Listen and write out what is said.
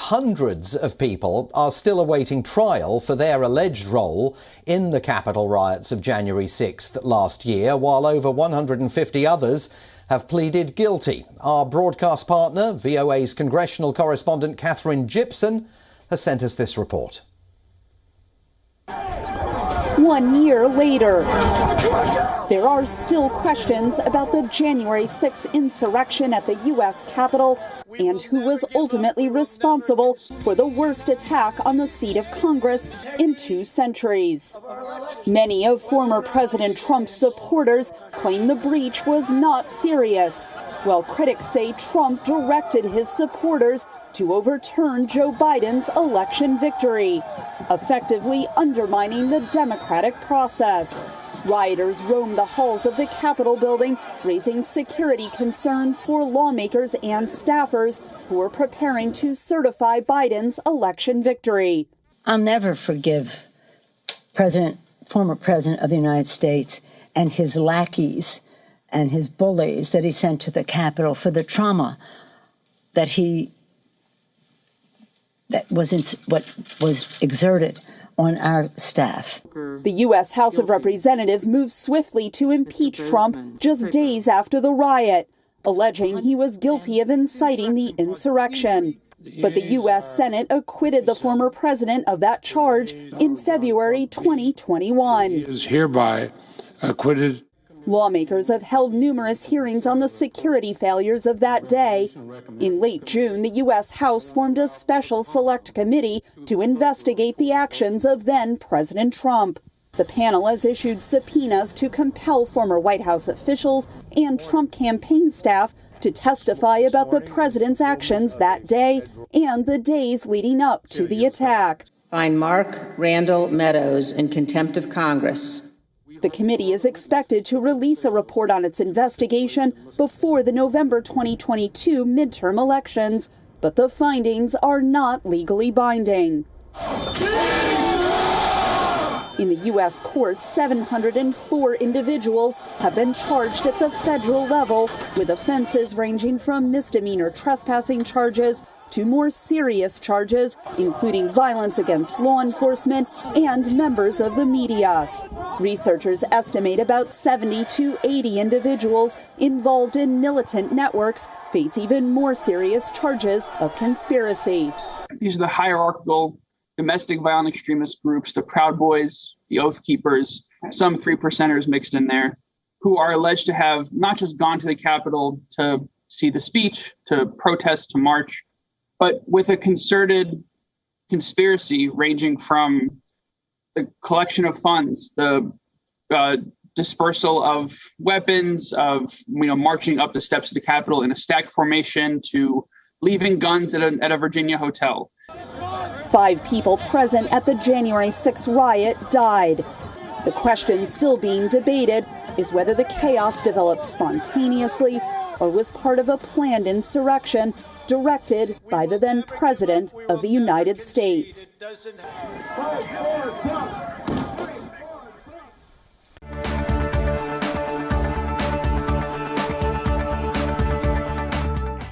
hundreds of people are still awaiting trial for their alleged role in the Capitol riots of January 6th last year, while over 150 others have pleaded guilty. Our broadcast partner, VOA's congressional correspondent Catherine Gibson, has sent us this report. 1 year later, there are still questions about the January 6th insurrection at the U.S. Capitol and who was ultimately responsible for the worst attack on the seat of Congress in 2 centuries. Many of former President Trump's supporters claim the breach was not serious, while critics say Trump directed his supporters to overturn Joe Biden's election victory, effectively undermining the democratic process. Rioters roamed the halls of the Capitol building, raising security concerns for lawmakers and staffers who were preparing to certify Biden's election victory. I'll never forgive former President of the United States and his lackeys and his bullies that he sent to the Capitol for the trauma that was exerted on our staff. The U.S. House of Representatives moved swiftly to impeach Trump just days after the riot, alleging he was guilty of inciting the insurrection. But the U.S. Senate acquitted the former president of that charge in February 2021. He is hereby acquitted. Lawmakers have held numerous hearings on the security failures of that day. In late June, the U.S. House formed a special select committee to investigate the actions of then-President Trump. The panel has issued subpoenas to compel former White House officials and Trump campaign staff to testify about the president's actions that day and the days leading up to the attack. Find Mark Randall Meadows in contempt of Congress. The committee is expected to release a report on its investigation before the November 2022 midterm elections, but the findings are not legally binding. In the U.S. courts, 704 individuals have been charged at the federal level with offenses ranging from misdemeanor trespassing charges to more serious charges, including violence against law enforcement and members of the media. Researchers estimate about 70 to 80 individuals involved in militant networks face even more serious charges of conspiracy. These are the hierarchical domestic violent extremist groups, the Proud Boys, the Oath Keepers, some 3%ers mixed in there, who are alleged to have not just gone to the Capitol to see the speech, to protest, to march, but with a concerted conspiracy ranging from the collection of funds, the dispersal of weapons, of marching up the steps of the Capitol in a stack formation, to leaving guns at a Virginia hotel. 5 people present at the January 6th riot died. The question still being debated is whether the chaos developed spontaneously or was part of a planned insurrection directed by the then President of the United States.